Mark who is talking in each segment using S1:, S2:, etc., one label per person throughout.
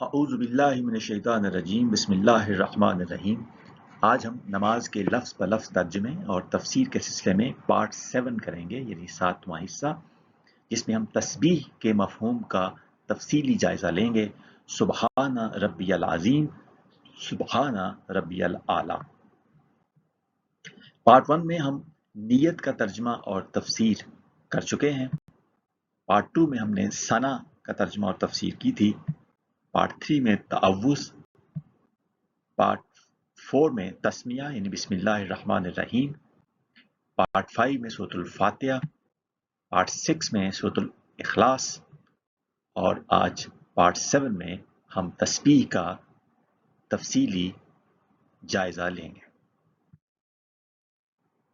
S1: اعوذ باللہ من الشیطان الرجیم بسم اللہ الرحمن الرحیم۔ آج ہم نماز کے لفظ بہ لفظ ترجمے اور تفسیر کے سلسلے میں پارٹ 7 کریں گے، یعنی 7واں حصہ، جس میں ہم تسبیح کے مفہوم کا تفصیلی جائزہ لیں گے۔ سبحان ربی العظیم، سبحان ربی الاعلیٰ۔ پارٹ 1 میں ہم نیت کا ترجمہ اور تفسیر کر چکے ہیں۔ پارٹ 2 میں ہم نے ثنا کا ترجمہ اور تفسیر کی تھی۔ پارٹ 3 میں تعوذ، پارٹ 4 میں تسمیہ یعنی بسم اللہ الرحمن الرحیم، پارٹ 5 میں سورۃ الفاتحہ، پارٹ 6 میں سورۃ الاخلاص، اور آج پارٹ 7 میں ہم تسبیح کا تفصیلی جائزہ لیں گے۔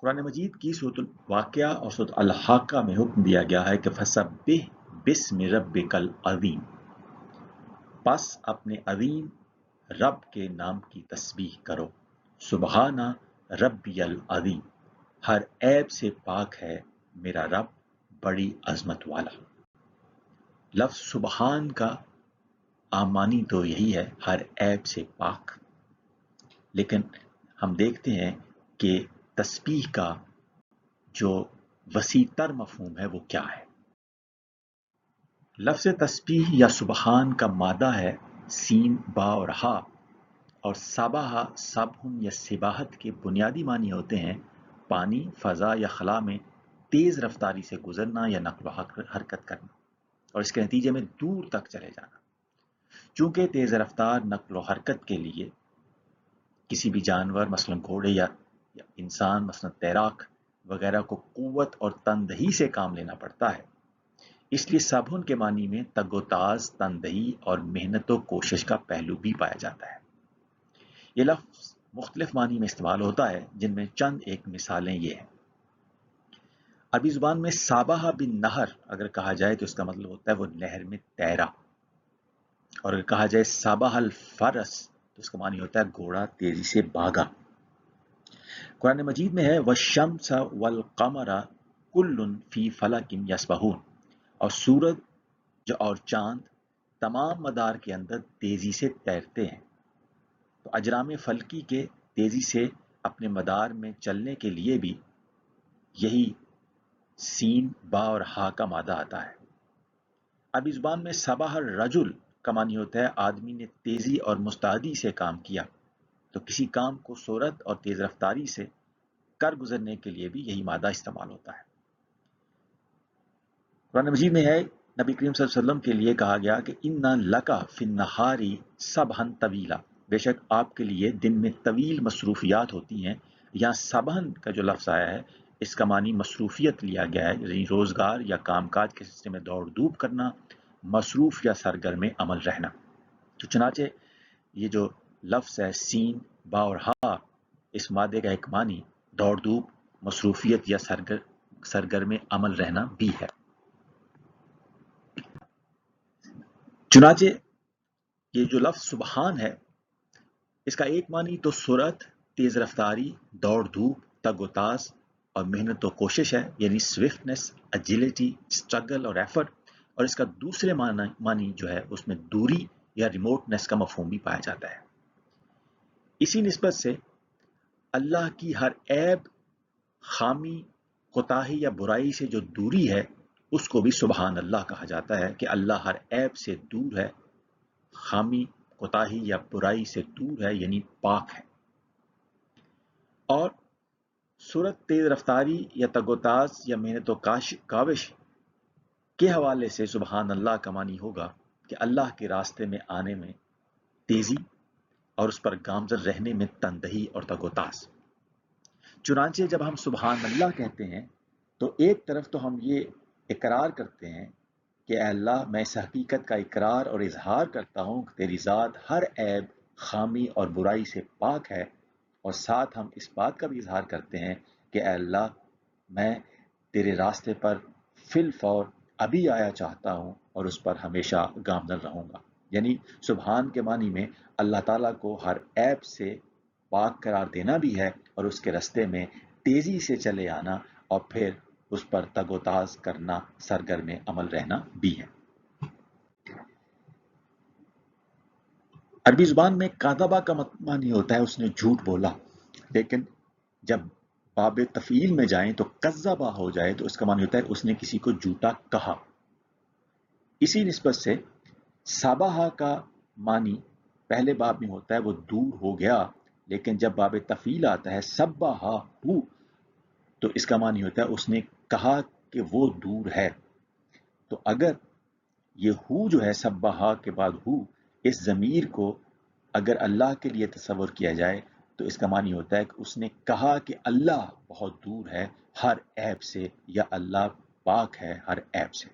S1: قرآن مجید کی سورۃ الواقعہ اور سورۃ الحاقہ میں حکم دیا گیا ہے کہ فسبح بسم ربک العظیم، پس اپنے عظیم رب کے نام کی تسبیح کرو۔ سبحان ربی العظیم، ہر عیب سے پاک ہے میرا رب بڑی عظمت والا۔ لفظ سبحان کا عام معنی تو یہی ہے، ہر عیب سے پاک، لیکن ہم دیکھتے ہیں کہ تسبیح کا جو وسیع تر مفہوم ہے وہ کیا ہے۔ لفظ تسبیح یا سبحان کا مادہ ہے سین، با اور ہا، اور سباہا، سبحن یا سباہت کے بنیادی معنی ہوتے ہیں پانی، فضا یا خلا میں تیز رفتاری سے گزرنا یا نقل و حرکت کرنا، اور اس کے نتیجے میں دور تک چلے جانا۔ چونکہ تیز رفتار نقل و حرکت کے لیے کسی بھی جانور مثلا گھوڑے یا انسان مثلا تیراک وغیرہ کو قوت اور تندہی سے کام لینا پڑتا ہے، اس لیے سبحن کے معنی میں تگ و تاز، تندہی اور محنت و کوشش کا پہلو بھی پایا جاتا ہے۔ یہ لفظ مختلف معنی میں استعمال ہوتا ہے، جن میں چند ایک مثالیں یہ ہیں۔ عربی زبان میں سابہ بن نہر اگر کہا جائے تو اس کا مطلب ہوتا ہے وہ نہر میں تیرا، اور اگر کہا جائے سابہ الفرس تو اس کا معنی ہوتا ہے گھوڑا تیزی سے بھاگا۔ قرآن مجید میں ہے والشمس والقمر کل فی فلک یسبحون، اور سورج اور چاند تمام مدار کے اندر تیزی سے تیرتے ہیں۔ تو اجرام فلکی کے تیزی سے اپنے مدار میں چلنے کے لیے بھی یہی سین، با اور ہا کا مادہ آتا ہے۔ عربی زبان میں صباح الرجل کا معنی ہوتا ہے آدمی نے تیزی اور مستعدی سے کام کیا، تو کسی کام کو سرعت اور تیز رفتاری سے کر گزرنے کے لیے بھی یہی مادہ استعمال ہوتا ہے۔ قرآن مجید میں ہے نبی کریم صلی اللہ علیہ وسلم کے لیے کہا گیا کہ اِنَّ لَكَ فِي النَّهَارِ سَبْحًا طَوِيلًا، بے شک آپ کے لیے دن میں طویل مصروفیات ہوتی ہیں۔ یہاں سبحن کا جو لفظ آیا ہے اس کا معنی مصروفیت لیا گیا ہے، یعنی روزگار یا کام کاج کے سلسلے میں دوڑ دھوپ کرنا، مصروف یا سرگرم عمل رہنا۔ تو چنانچہ یہ جو لفظ ہے سین، با اور ہا، اس مادے کا ایک معنی دوڑ دھوپ، مصروفیت یا سرگرم عمل رہنا بھی ہے۔ چنانچہ یہ جو لفظ سبحان ہے اس کا ایک معنی تو سرعت، تیز رفتاری، دوڑ دھوپ، تگ و تاز اور محنت و کوشش ہے، یعنی سوفٹنس، اجیلٹی، اسٹرگل اور ایفرٹ، اور اس کا دوسرے معنی جو ہے اس میں دوری یا ریموٹنس کا مفہوم بھی پایا جاتا ہے۔ اسی نسبت سے اللہ کی ہر عیب، خامی، کوتاہی یا برائی سے جو دوری ہے اس کو بھی سبحان اللہ کہا جاتا ہے کہ اللہ ہر عیب سے دور ہے، خامی، کوتاہی یا برائی سے دور ہے، یعنی پاک ہے۔ اور سرعت، تیز رفتاری یا تگ و تاز یا محنت و کاوش کے حوالے سے سبحان اللہ کا معنی ہوگا کہ اللہ کے راستے میں آنے میں تیزی اور اس پر گامزن رہنے میں تندہی اور تگ و تاز۔ چنانچہ جب ہم سبحان اللہ کہتے ہیں تو ایک طرف تو ہم یہ اقرار کرتے ہیں کہ اے اللہ میں اس حقیقت کا اقرار اور اظہار کرتا ہوں کہ تیری ذات ہر عیب، خامی اور برائی سے پاک ہے، اور ساتھ ہم اس بات کا بھی اظہار کرتے ہیں کہ اے اللہ میں تیرے راستے پر فی الفور ابھی آیا چاہتا ہوں اور اس پر ہمیشہ گامزن رہوں گا۔ یعنی سبحان کے معنی میں اللہ تعالیٰ کو ہر عیب سے پاک قرار دینا بھی ہے، اور اس کے راستے میں تیزی سے چلے آنا اور پھر اس پر تگ و تاز کرنا، سرگرم عمل رہنا بھی ہے۔ عربی زبان میں کاذبہ کا معنی ہوتا ہے اس نے جھوٹ بولا، لیکن جب باب تفعیل میں جائیں تو کذبہ ہو جائے تو اس کا معنی ہوتا ہے اس نے کسی کو جھوٹا کہا۔ اسی نسبت سے صباح کا معنی پہلے باب میں ہوتا ہے وہ دور ہو گیا، لیکن جب باب تفعیل آتا ہے صبح ہو تو اس کا معنی ہوتا ہے اس نے کہا کہ وہ دور ہے۔ تو اگر یہ ہو جو ہے صبح کے بعد ہو، اس ضمیر کو اگر اللہ کے لیے تصور کیا جائے تو اس کا معنی ہوتا ہے کہ اس نے کہا کہ اللہ بہت دور ہے ہر عیب سے، یا اللہ پاک ہے ہر عیب سے۔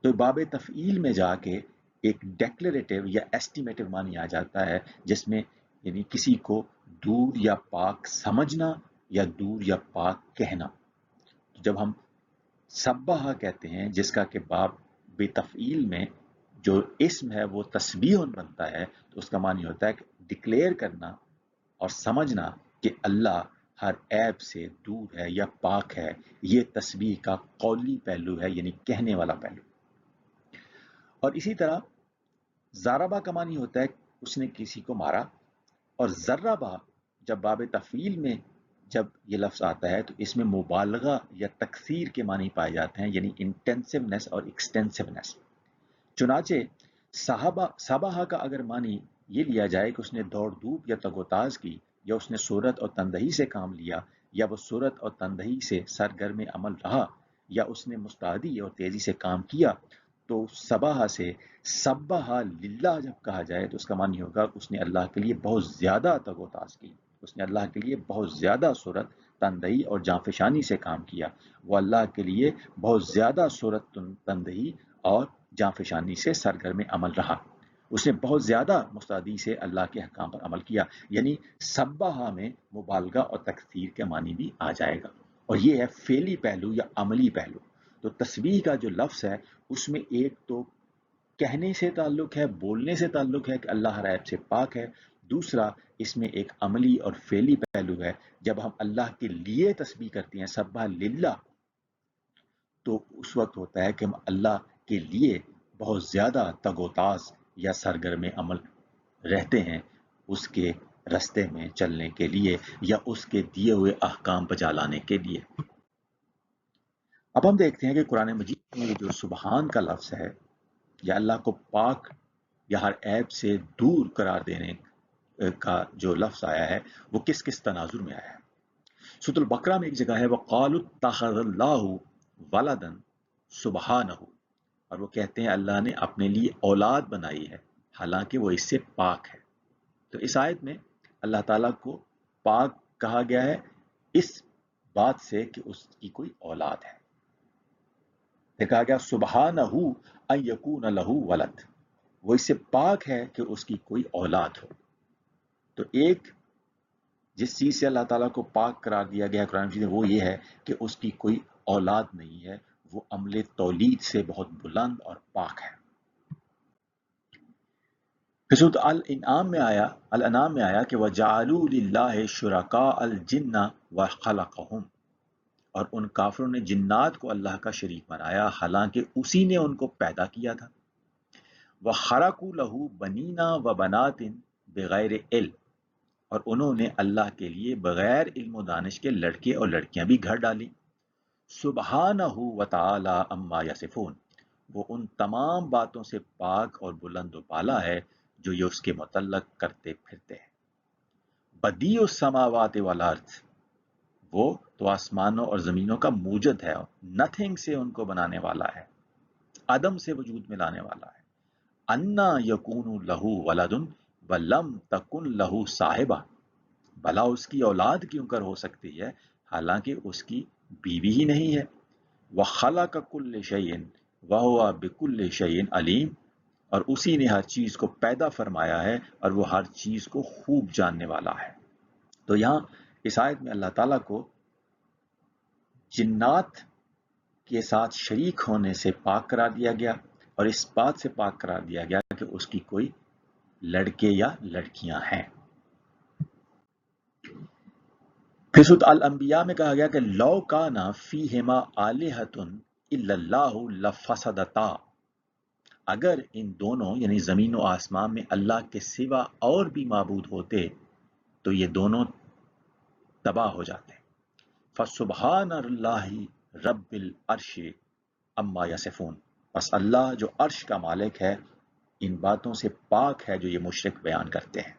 S1: تو باب تفعیل میں جا کے ایک ڈیکلریٹو یا ایسٹیمیٹو معنی آ جاتا ہے، جس میں یعنی کسی کو دور یا پاک سمجھنا یا دور یا پاک کہنا۔ جب ہم صبح کہتے ہیں جس کا کہ باب بے تفعیل میں جو اسم ہے وہ تسبیح بنتا ہے، تو اس کا معنی ہوتا ہے کہ ڈکلیئر کرنا اور سمجھنا کہ اللہ ہر عیب سے دور ہے یا پاک ہے۔ یہ تسبیح کا قولی پہلو ہے، یعنی کہنے والا پہلو۔ اور اسی طرح ضربہ کا معنی ہوتا ہے اس نے کسی کو مارا، اور ضربہ جب باب تفعیل میں جب یہ لفظ آتا ہے تو اس میں مبالغہ یا تکثیر کے معنی پائے جاتے ہیں، یعنی انٹینسونیس اور ایکسٹینسونیس۔ چنانچہ صباح کا اگر معنی یہ لیا جائے کہ اس نے دوڑ دھوپ یا تگ و تاز کی، یا اس نے سرعت اور تندہی سے کام لیا، یا وہ سرعت اور تندہی سے سرگرم عمل رہا، یا اس نے مستعدی اور تیزی سے کام کیا، تو صباح سے سبح للہ جب کہا جائے تو اس کا معنی ہوگا اس نے اللہ کے لیے بہت زیادہ تگ و تاز کی، اس نے اللہ کے لیے بہت زیادہ سرعت، تندہی اور جانفشانی سے کام کیا، وہ اللہ کے لیے بہت زیادہ سرعت، تندہی اور جانفشانی سے سرگرم عمل رہا، اس نے بہت زیادہ مستعدی سے اللہ کے احکام پر عمل کیا۔ یعنی سبحہ میں مبالغہ اور تکثیر کے معنی بھی آ جائے گا، اور یہ ہے فعلی پہلو یا عملی پہلو۔ تو تسبیح کا جو لفظ ہے اس میں ایک تو کہنے سے تعلق ہے، بولنے سے تعلق ہے کہ اللہ ہر عیب سے پاک ہے، دوسرا اس میں ایک عملی اور فعلی پہلو ہے۔ جب ہم اللہ کے لیے تسبیح کرتے ہیں سبح للہ، تو اس وقت ہوتا ہے کہ ہم اللہ کے لیے بہت زیادہ تگ و تاز یا سرگرم عمل رہتے ہیں اس کے رستے میں چلنے کے لیے، یا اس کے دیے ہوئے احکام بجا لانے کے لیے۔ اب ہم دیکھتے ہیں کہ قرآن مجید میں جو سبحان کا لفظ ہے، یا اللہ کو پاک یا ہر عیب سے دور قرار دینے کا جو لفظ آیا ہے وہ کس کس تناظر میں آیا ہے۔ سورۃ البقرہ میں ایک جگہ ہے وَقَالُوا اتَّخَذَ اللَّهُ وَلَدًا سُبْحَانَهُ، اور وہ کہتے ہیں اللہ نے اپنے لیے اولاد بنائی ہے حالانکہ وہ اس سے پاک ہے۔ تو اس آیت میں اللہ تعالیٰ کو پاک کہا گیا ہے اس بات سے کہ اس کی کوئی اولاد ہے۔ کہا گیا سبحانہ ان یکون لہ ولد، وہ اس سے پاک ہے کہ اس کی کوئی اولاد ہو۔ تو ایک جس چیز سے اللہ تعالیٰ کو پاک قرار دیا گیا ہے قرآن مجید میں وہ یہ ہے کہ اس کی کوئی اولاد نہیں ہے، وہ عمل تولید سے بہت بلند اور پاک ہے۔ پھر سورۃ الانعام میں آیا کہ وَجَعَلُوا لِلَّهِ شُرَكَاءَ الْجِنَّ وَخَلَقَهُمْ، اور ان کافروں نے جنات کو اللہ کا شریک بنایا حالانکہ اسی نے ان کو پیدا کیا تھا۔ وَخَرَقُوا لَهُ بَنِينَ وَبَنَاتٍ بِغَيْرِ عِلْمٍ، اور انہوں نے اللہ کے لیے بغیر علم و دانش کے لڑکے اور لڑکیاں بھی گھر ڈالی۔ سبحانہ وتعالی عما یصفون، وہ ان تمام باتوں سے پاک اور بلند و بالا ہے جو یہ اس کے متعلق کرتے پھرتے ہیں۔ بدیع السماوات والارض، وہ تو آسمانوں اور زمینوں کا موجد ہے، نتھنگ سے ان کو بنانے والا ہے، عدم سے وجود میں لانے والا ہے۔ انا یکون لہ ولد ولم تکن لہ صاحبہ، بھلا اس کی اولاد کیوں کر ہو سکتی ہے حالانکہ اس کی بیوی ہی نہیں ہے۔ وخلق کل شیء وہو بکل شیء علیم، اور اسی نے ہر چیز کو پیدا فرمایا ہے اور وہ ہر چیز کو خوب جاننے والا ہے۔ تو یہاں اس آیت میں اللہ تعالیٰ کو جنات کے ساتھ شریک ہونے سے پاک قرار دیا گیا، اور اس بات سے پاک قرار دیا گیا کہ اس کی کوئی لڑکے یا لڑکیاں ہیں۔ پھر سورۃ الانبیاء میں کہا گیا کہ لو کان فیہما آلہۃ الا اللہ لفسدتا، اگر ان دونوں یعنی زمین و آسمان میں اللہ کے سوا اور بھی معبود ہوتے تو یہ دونوں تباہ ہو جاتے. فسبحان اللہ رب العرش اما یصفون، بس اللہ جو عرش کا مالک ہے ان باتوں سے پاک ہے جو یہ مشرک بیان کرتے ہیں.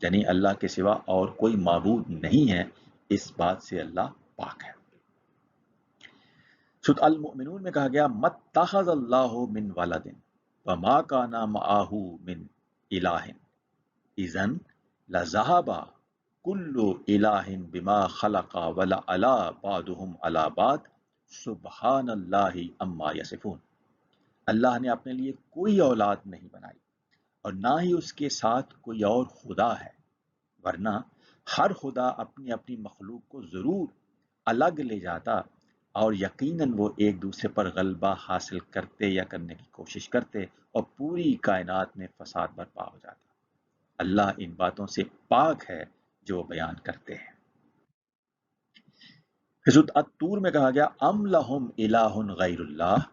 S1: یعنی اللہ کے سوا اور کوئی معبود نہیں ہے، اس بات سے اللہ پاک ہے. سورۃ المؤمنون میں کہا گیا متخذ اللہ من ولد وما کان معہ من الہ اذن لذهب کل الہ بما خلق ولعلی بعضهم علی بعض سبحان اللہ عما یصفون. اللہ نے اپنے لیے کوئی اولاد نہیں بنائی اور نہ ہی اس کے ساتھ کوئی اور خدا ہے، ورنہ ہر خدا اپنی اپنی مخلوق کو ضرور الگ لے جاتا اور یقیناً وہ ایک دوسرے پر غلبہ حاصل کرتے یا کرنے کی کوشش کرتے اور پوری کائنات میں فساد برپا ہو جاتا. اللہ ان باتوں سے پاک ہے جو وہ بیان کرتے ہیں. سورۃ الطور میں کہا گیا ام لہم الہ غیر اللہ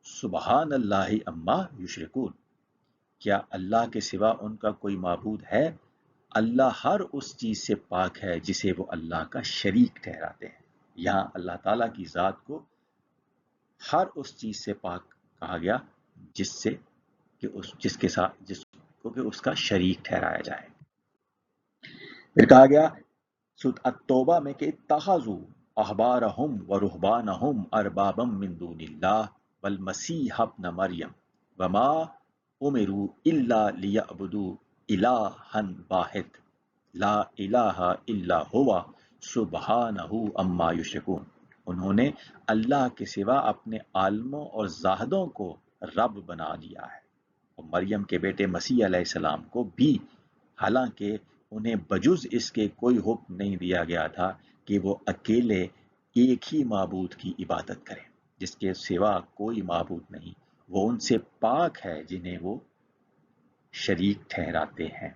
S1: سبحان اللہ عما یشرکون، کیا اللہ کے سوا ان کا کوئی معبود ہے؟ اللہ ہر اس چیز سے پاک ہے جسے وہ اللہ کا شریک ٹھہراتے ہیں. یہاں اللہ تعالیٰ کی ذات کو ہر اس چیز سے پاک کہا گیا جس کو کہ اس کا شریک ٹھہرایا جائے. پھر کہا گیا سورۃ التوبہ میں کہ اتخذوا احبارہم ورہبانہم اربابا من دون اللہ والمسیح ابن مریم وما امروا الا لیعبدوا الہا واحد لا الہ الا ہوا سبحانہ عما یشرکون. انہوں نے اللہ کے سوا اپنے عالموں اور زاہدوں کو رب بنا لیا ہے اور مریم کے بیٹے مسیح علیہ السلام کو بھی، حالانکہ انہیں بجز اس کے کوئی حکم نہیں دیا گیا تھا کہ وہ اکیلے ایک ہی معبود کی عبادت کریں جس کے سوا کوئی معبود نہیں. وہ ان سے پاک ہے جنہیں وہ شریک ٹھہراتے ہیں.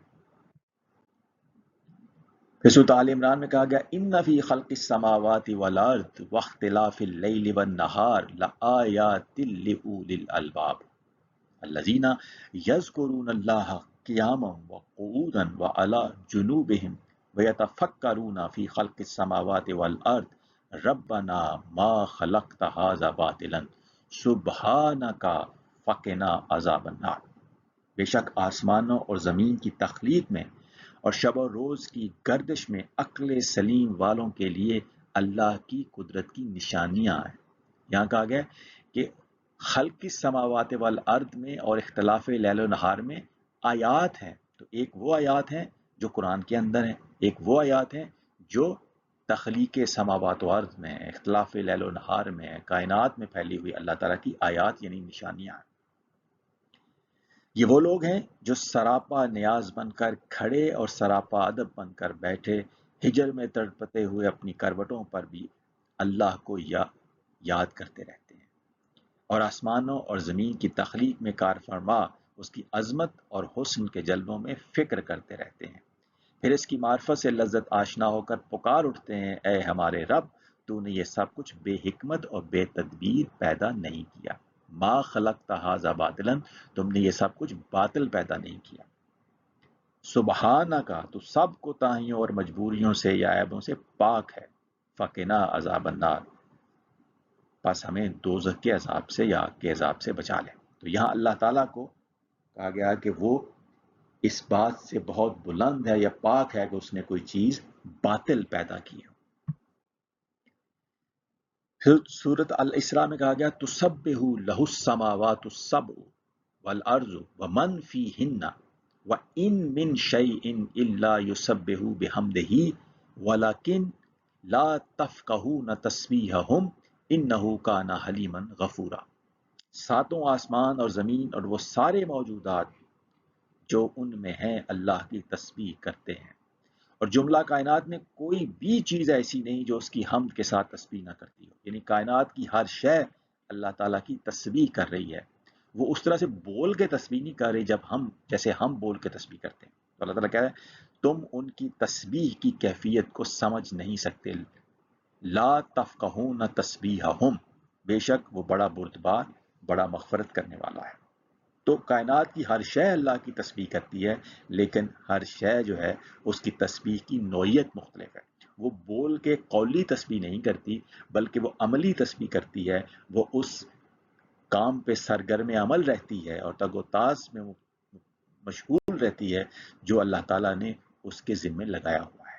S1: پھر سورۃ آل عمران میں کہا گیا ان فی خلق السماوات والارض واختلاف اللیل والنہار لآیات لأولی الالباب الذین یذکرون اللہ قیاما وقعودا وعلی جنوبہم ویتفکرون فی خلق السماوات والارض ربنا ما خلقت ھذا باطلا سبحانک فقنا عذاب النار. بے شک آسمانوں اور زمین کی تخلیق میں اور شب و روز کی گردش میں عقل سلیم والوں کے لیے اللہ کی قدرت کی نشانیاں ہیں. یہاں کہا گیا کہ خلق السماوات والارض میں اور اختلاف لیل و نہار میں آیات ہیں. تو ایک وہ آیات ہیں جو قرآن کے اندر ہیں، ایک وہ آیات ہیں جو تخلیق سماوات و ارض میں، اختلاف لیل و نہار میں، کائنات میں پھیلی ہوئی اللہ تعالیٰ کی آیات یعنی نشانیاں ہیں. یہ وہ لوگ ہیں جو سراپا نیاز بن کر کھڑے اور سراپا ادب بن کر بیٹھے ہجر میں تڑپتے ہوئے اپنی کروٹوں پر بھی اللہ کو یاد کرتے رہتے ہیں اور آسمانوں اور زمین کی تخلیق میں کار فرما اس کی عظمت اور حسن کے جلووں میں فکر کرتے رہتے ہیں. پھر اس کی معرفت سے لذت آشنا ہو کر پکار اٹھتے ہیں اے ہمارے رب، تو نے یہ سب کچھ بے حکمت اور بے تدبیر پیدا نہیں کیا. ما خلقت ھذا باطلا، تم نے یہ سب کچھ باطل پیدا نہیں کیا. سبحانک، تو سب کوتاہیوں اور مجبوریوں سے یا عیبوں سے پاک ہے. فقنا عذاب النار، پس ہمیں دوزخ کے عذاب سے یا آگ کے عذاب سے بچا لے. تو یہاں اللہ تعالیٰ کو کہا گیا کہ وہ اس بات سے بہت بلند ہے یا پاک ہے کہ اس نے کوئی چیز باطل پیدا کی ہو. سورۃ الاسراء میں کہا گیا تسبح لہ السماوات السبع والارض ومن فیہن وان من شیء الا یسبح بحمدہ ولکن لا تفقہون تسبیحہم انہ کان حلیما غفورا. ساتوں آسمان اور زمین اور وہ سارے موجودات جو ان میں ہیں اللہ کی تسبیح کرتے ہیں، اور جملہ کائنات میں کوئی بھی چیز ایسی نہیں جو اس کی حمد کے ساتھ تسبیح نہ کرتی ہو. یعنی کائنات کی ہر شے اللہ تعالیٰ کی تسبیح کر رہی ہے. وہ اس طرح سے بول کے تسبیح نہیں کر رہی جیسے ہم بول کے تسبیح کرتے ہیں. تو اللہ تعالیٰ کہہ رہا ہے تم ان کی تسبیح کی کیفیت کو سمجھ نہیں سکتے. لا تفقہون تسبیحہم، بے شک وہ بڑا بردبار، بڑا مغفرت کرنے والا ہے. تو کائنات کی ہر شے اللہ کی تسبیح کرتی ہے، لیکن ہر شے جو ہے اس کی تسبیح کی نوعیت مختلف ہے۔ وہ بول کے قولی تسبیح نہیں کرتی، بلکہ وہ عملی تسبیح کرتی ہے۔ وہ اس کام پہ سرگرم عمل رہتی ہے اور تگ و تاز میں مشغول رہتی ہے جو اللہ تعالیٰ نے اس کے ذمے لگایا ہوا ہے۔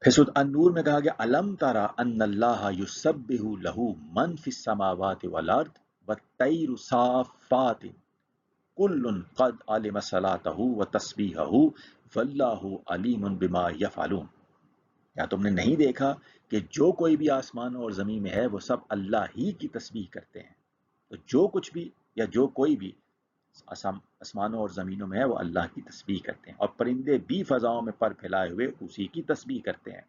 S1: پھر سورۃ النور میں کہا گیا الم ترى ان اللہ یسبح لہ من فی السماوات والارض والطیر صافات کل قد علم صلاتہ وتسبیحہ واللہ علیم بما یفعلون۔ کیا تم نے نہیں دیکھا کہ جو کوئی بھی آسمانوں اور زمین میں ہے وہ سب اللہ ہی کی تسبیح کرتے ہیں؟ تو جو کچھ بھی یا جو کوئی بھی آسمانوں اور زمینوں میں ہے وہ اللہ کی تسبیح کرتے ہیں، اور پرندے بھی فضاؤں میں پر پھیلائے ہوئے اسی کی تسبیح کرتے ہیں۔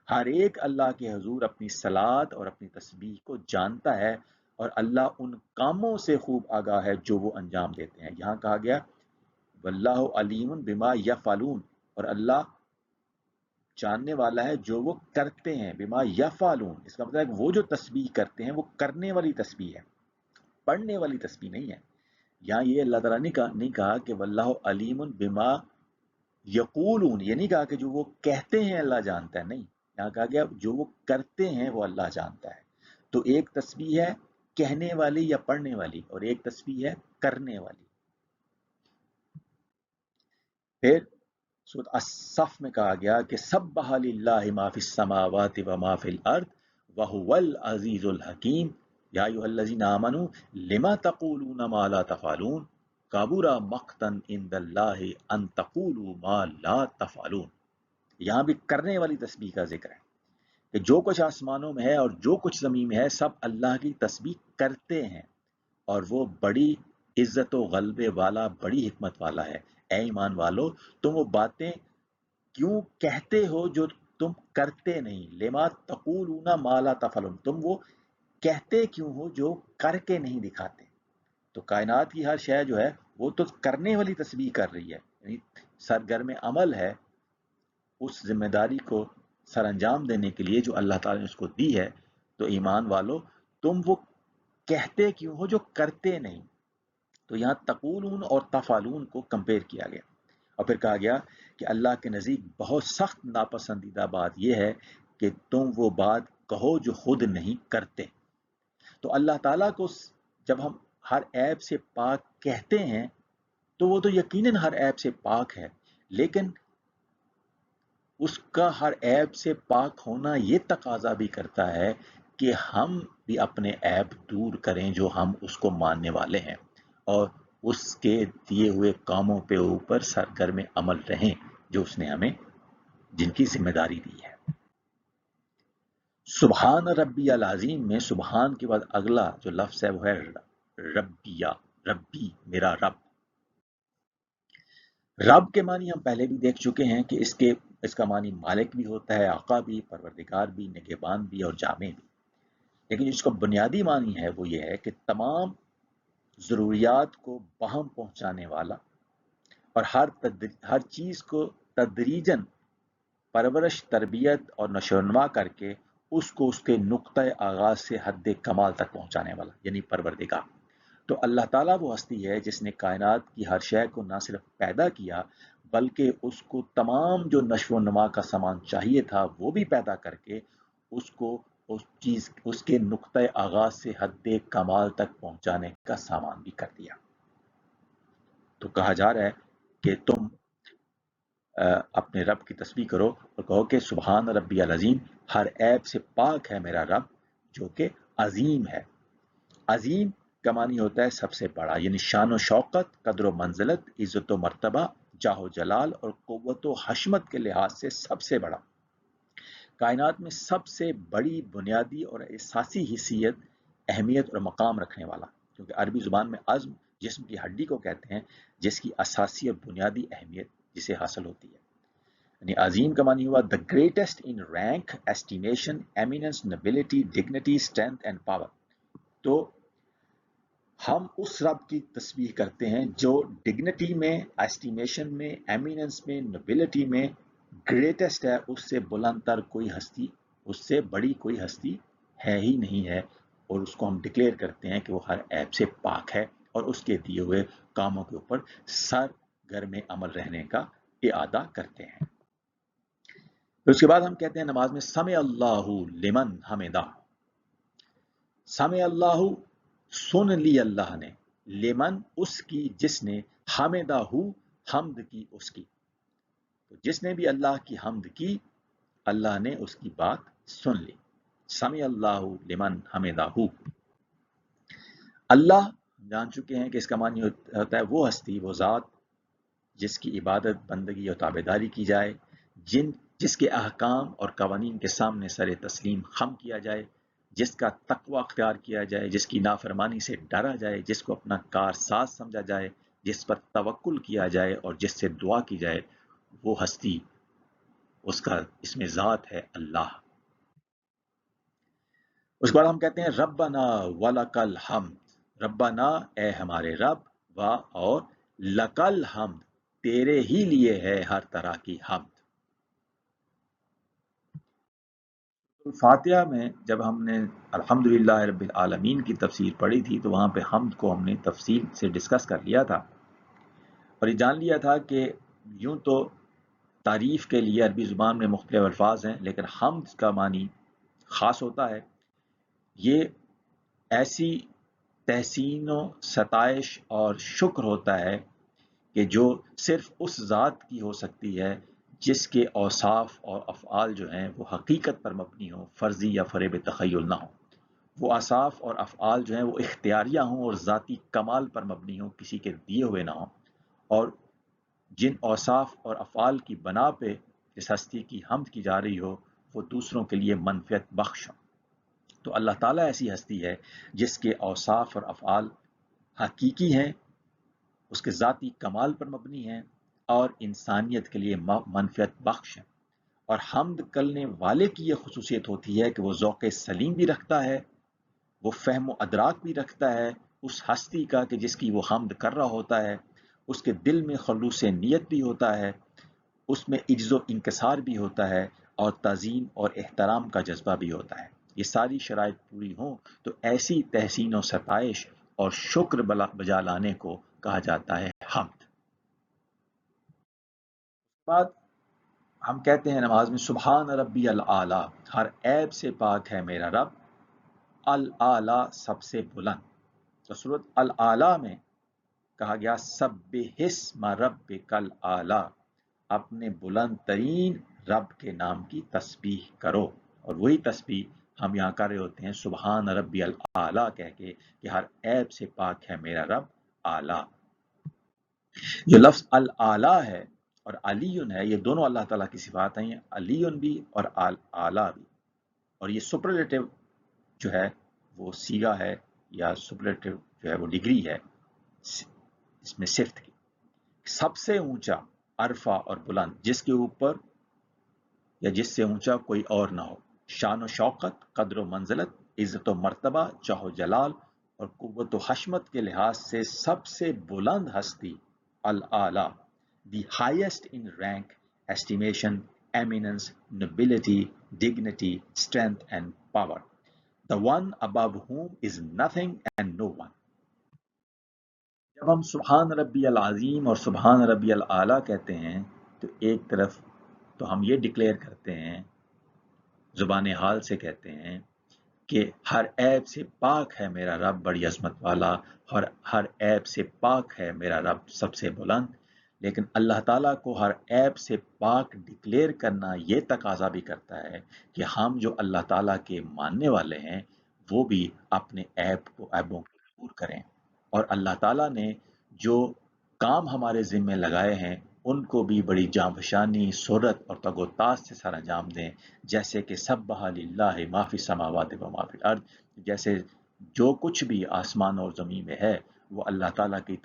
S1: ہر ایک اللہ کے حضور اپنی صلات اور اپنی تسبیح کو جانتا ہے، اور اللہ ان کاموں سے خوب آگاہ ہے جو وہ انجام دیتے ہیں۔ یہاں کہا گیا واللہ علیم بما یفعلون، اور اللہ جاننے والا ہے جو وہ کرتے ہیں۔ بما یفعلون اس کا مطلب ہے کہ وہ جو تسبیح کرتے ہیں وہ کرنے والی تسبیح ہے، پڑھنے والی تسبیح نہیں ہے۔ یہاں یہ اللہ تعالیٰ نے نہیں کہا کہ واللہ علیم بما یقولون، یہ نہیں کہا کہ جو وہ کہتے ہیں اللہ جانتا ہے، نہیں، یہاں کہا گیا جو وہ کرتے ہیں وہ اللہ جانتا ہے۔ تو ایک تسبیح ہے کہنے والی یا پڑھنے والی، اور ایک تسبیح ہے کرنے والی۔ پھر سورۃ الصف میں کہا گیا کہ سبح للہ ما فی السماوات و ما فی الارض وهو العزیز الحکیم یا ایھا الذین آمنوا لما تقولون ما لا تفعلون کبر مقتا عند اللہ ان تقولوا ما لا تفعلون۔ یہاں بھی کرنے والی تسبیح کا ذکر ہے کہ جو کچھ آسمانوں میں ہے اور جو کچھ زمین میں ہے سب اللہ کی تسبیح کرتے ہیں، اور وہ بڑی عزت و غلبے والا، بڑی حکمت والا ہے۔ اے ایمان والو، تم وہ باتیں کیوں کہتے ہو جو تم کرتے نہیں؟ لما تقولون ما لا تفعلون، تم وہ کہتے کیوں ہو جو کر کے نہیں دکھاتے؟ تو کائنات کی ہر شے جو ہے وہ تو کرنے والی تسبیح کر رہی ہے، یعنی سرگرم عمل ہے اس ذمہ داری کو سر انجام دینے کے لیے جو اللہ تعالیٰ نے اس کو دی ہے۔ تو ایمان والو، تم وہ کہتے کیوں ہو جو کرتے نہیں؟ تو یہاں تقولون اور تفعلون کو کمپیئر کیا گیا، اور پھر کہا گیا کہ اللہ کے نزدیک بہت سخت ناپسندیدہ بات یہ ہے کہ تم وہ بات کہو جو خود نہیں کرتے۔ تو اللہ تعالیٰ کو جب ہم ہر عیب سے پاک کہتے ہیں تو وہ تو یقیناً ہر عیب سے پاک ہے، لیکن اس کا ہر عیب سے پاک ہونا یہ تقاضا بھی کرتا ہے کہ ہم بھی اپنے عیب دور کریں جو ہم اس کو ماننے والے ہیں، اور اس کے دیے ہوئے کاموں پہ اوپر سرگرم عمل رہیں جو اس نے ہمیں جن کی ذمہ داری دی ہے۔ سبحان ربی العظیم میں سبحان کے بعد اگلا جو لفظ ہے وہ ہے ربیہ، ربی میرا رب۔ رب کے معنی ہم پہلے بھی دیکھ چکے ہیں کہ اس کا معنی مالک بھی ہوتا ہے، آقا بھی، پروردگار بھی، نگہبان بھی اور جامع بھی۔ لیکن جس کا بنیادی معنی ہے وہ یہ ہے کہ تمام ضروریات کو بہم پہنچانے والا، اور ہر چیز کو تدریجاً پرورش، تربیت اور نشو و نما کر کے اس کو اس کے نقطۂ آغاز سے حد کمال تک پہنچانے والا، یعنی پروردگار۔ تو اللہ تعالیٰ وہ ہستی ہے جس نے کائنات کی ہر شے کو نہ صرف پیدا کیا بلکہ اس کو تمام جو نشو و نما کا سامان چاہیے تھا وہ بھی پیدا کر کے اس کو اس کے نقطۂ آغاز سے حد کمال تک پہنچانے کا سامان بھی کر دیا۔ تو کہا جا رہا ہے کہ تم اپنے رب کی تسبیح کرو اور کہو کہ سبحان ربی العظیم، ہر عیب سے پاک ہے میرا رب جو کہ عظیم ہے۔ عظیم کا معنی ہوتا ہے سب سے بڑا، یعنی شان و شوکت، قدر و منزلت، عزت و مرتبہ، جاہ و جلال اور قوت و حشمت کے لحاظ سے سب سے بڑا۔ کائنات میں سب سے بڑی، بنیادی اور اساسی حیثیت، اہمیت اور مقام رکھنے والا، کیونکہ عربی زبان میں عظم جسم کی ہڈی کو کہتے ہیں جس کی اساسی اور بنیادی اہمیت جسے حاصل ہوتی ہے۔ یعنی عظیم کا معنی ہوا the greatest in rank, estimation, eminence, nobility, dignity, strength and power۔ تو ہم اس رب کی تسبیح کرتے ہیں جو ڈگنیٹی میں، ایسٹیمیشن میں، ایمیننس میں، نوبلٹی میں گریٹسٹ ہے۔ اس سے بلند تر کوئی ہستی، اس سے بڑی کوئی ہستی ہے ہی نہیں ہے، اور اس کو ہم ڈکلیئر کرتے ہیں کہ وہ ہر عیب سے پاک ہے اور اس کے دیے ہوئے کاموں کے اوپر سرگرم عمل رہنے کا اعادہ کرتے ہیں۔ پھر اس کے بعد ہم کہتے ہیں نماز میں سمع اللہ لمن حمدہ۔ سمع اللہ، سن لی اللہ نے، لمن اس کی جس نے، حمدہ حمد کی اس کی، تو جس نے بھی اللہ کی حمد کی اللہ نے اس کی بات سن لی۔ سمع اللہ لمن حمدہ۔ اللہ جان چکے ہیں کہ اس کا معنی ہوتا ہے وہ ہستی، وہ ذات جس کی عبادت، بندگی اور تابعداری کی جائے، جس کے احکام اور قوانین کے سامنے سر تسلیم خم کیا جائے، جس کا تقوی اختیار کیا جائے، جس کی نافرمانی سے ڈرا جائے، جس کو اپنا کارساز سمجھا جائے، جس پر توکل کیا جائے اور جس سے دعا کی جائے، وہ ہستی، اس کا اس میں ذات ہے اللہ۔ اس کے بعد ہم کہتے ہیں ربنا ولکل حمد۔ ربنا اے ہمارے رب، و اور لکل حمد تیرے ہی لیے ہے ہر طرح کی حمد۔ فاتحہ میں جب ہم نے الحمدللہ رب العالمین کی تفسیر پڑھی تھی تو وہاں پہ حمد کو ہم نے تفصیل سے ڈسکس کر لیا تھا اور یہ جان لیا تھا کہ یوں تو تعریف کے لیے عربی زبان میں مختلف الفاظ ہیں، لیکن حمد کا معنی خاص ہوتا ہے۔ یہ ایسی تحسین و ستائش اور شکر ہوتا ہے کہ جو صرف اس ذات کی ہو سکتی ہے جس کے اوصاف اور افعال جو ہیں وہ حقیقت پر مبنی ہوں، فرضی یا فریب تخیل نہ ہوں۔ وہ اوصاف اور افعال جو ہیں وہ اختیاریہ ہوں اور ذاتی کمال پر مبنی ہوں، کسی کے دیے ہوئے نہ ہوں، اور جن اوصاف اور افعال کی بنا پہ جس ہستی کی حمد کی جا رہی ہو وہ دوسروں کے لیے منفعت بخش ہوں۔ تو اللہ تعالیٰ ایسی ہستی ہے جس کے اوصاف اور افعال حقیقی ہیں، اس کے ذاتی کمال پر مبنی ہیں اور انسانیت کے لیے منفعت بخش ہیں۔ اور حمد کرنے والے کی یہ خصوصیت ہوتی ہے کہ وہ ذوق سلیم بھی رکھتا ہے، وہ فہم و ادراک بھی رکھتا ہے اس ہستی کا کہ جس کی وہ حمد کر رہا ہوتا ہے، اس کے دل میں خلوص نیت بھی ہوتا ہے، اس میں عجز و انکسار بھی ہوتا ہے اور تعظیم اور احترام کا جذبہ بھی ہوتا ہے۔ یہ ساری شرائط پوری ہوں تو ایسی تحسین و ستائش اور شکر بجا لانے کو کہا جاتا ہے حمد۔ بعد ہم کہتے ہیں نماز میں سبحان ربی العالی، ہر عیب سے پاک ہے میرا رب، العالی سب سے بلند۔ تو سورۃ العالی میں کہا گیا سبح اسم ربک العالی، اپنے بلند ترین رب کے نام کی تسبیح کرو، اور وہی تسبیح ہم یہاں کر رہے ہوتے ہیں سبحان ربی العالی کہہ کے کہ ہر عیب سے پاک ہے میرا رب اعلیٰ۔ جو لفظ العالی ہے اور علیٌ ہے، یہ دونوں اللہ تعالیٰ کی صفات ہیں، علیٌ بھی اور اعلیٰ بھی، اور یہ سپرلیٹو جو ہے وہ صیغہ ہے یا سپرلیٹو جو ہے وہ ڈگری ہے اس میں صفت کی۔ سب سے اونچا، عرفہ اور بلند، جس کے اوپر یا جس سے اونچا کوئی اور نہ ہو، شان و شوقت، قدر و منزلت، عزت و مرتبہ، جاہ و جلال اور قوت و حشمت کے لحاظ سے سب سے بلند ہستی العالی، the highest in rank, estimation, eminence, nobility, dignity, strength and power, the one above whom is nothing and no one۔ جب ہم سبحان ربی العظیم اور سبحان ربی العالی کہتے ہیں تو ایک طرف تو ہم یہ ڈکلیئر کرتے ہیں، زبان حال سے کہتے ہیں کہ ہر عیب سے پاک ہے میرا رب بڑی عظمت والا، اور ہر عیب سے پاک ہے میرا رب سب سے بلند، لیکن اللہ تعالیٰ کو ہر عیب سے پاک ڈکلیئر کرنا یہ تقاضا بھی کرتا ہے کہ ہم جو اللہ تعالیٰ کے ماننے والے ہیں وہ بھی اپنے عیبوں کو دور کریں، اور اللہ تعالیٰ نے جو کام ہمارے ذمے لگائے ہیں ان کو بھی بڑی جانفشانی، سرعت اور تگ و تاز سے سر انجام دیں، جیسے کہ سبح للہ ما فی السماوات و ما فی الارض، جیسے جو کچھ بھی آسمان اور زمین میں ہے وہ اللہ تعالیٰ کی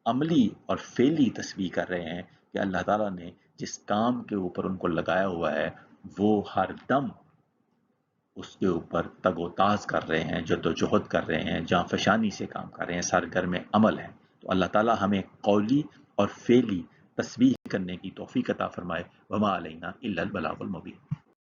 S1: عملی اور فعلی تسبیح کر رہے ہیں کہ اللہ تعالیٰ نے جس کام کے اوپر ان کو لگایا ہوا ہے وہ ہر دم اس کے اوپر تگ و تاز کر رہے ہیں، جدوجہد کر رہے ہیں، جانفشانی سے کام کر رہے ہیں، سرگرم عمل ہیں۔ تو اللہ تعالیٰ ہمیں قولی اور فعلی تسبیح کرنے کی توفیق عطا فرمائے۔ وما علینا الا البلاغ المبین۔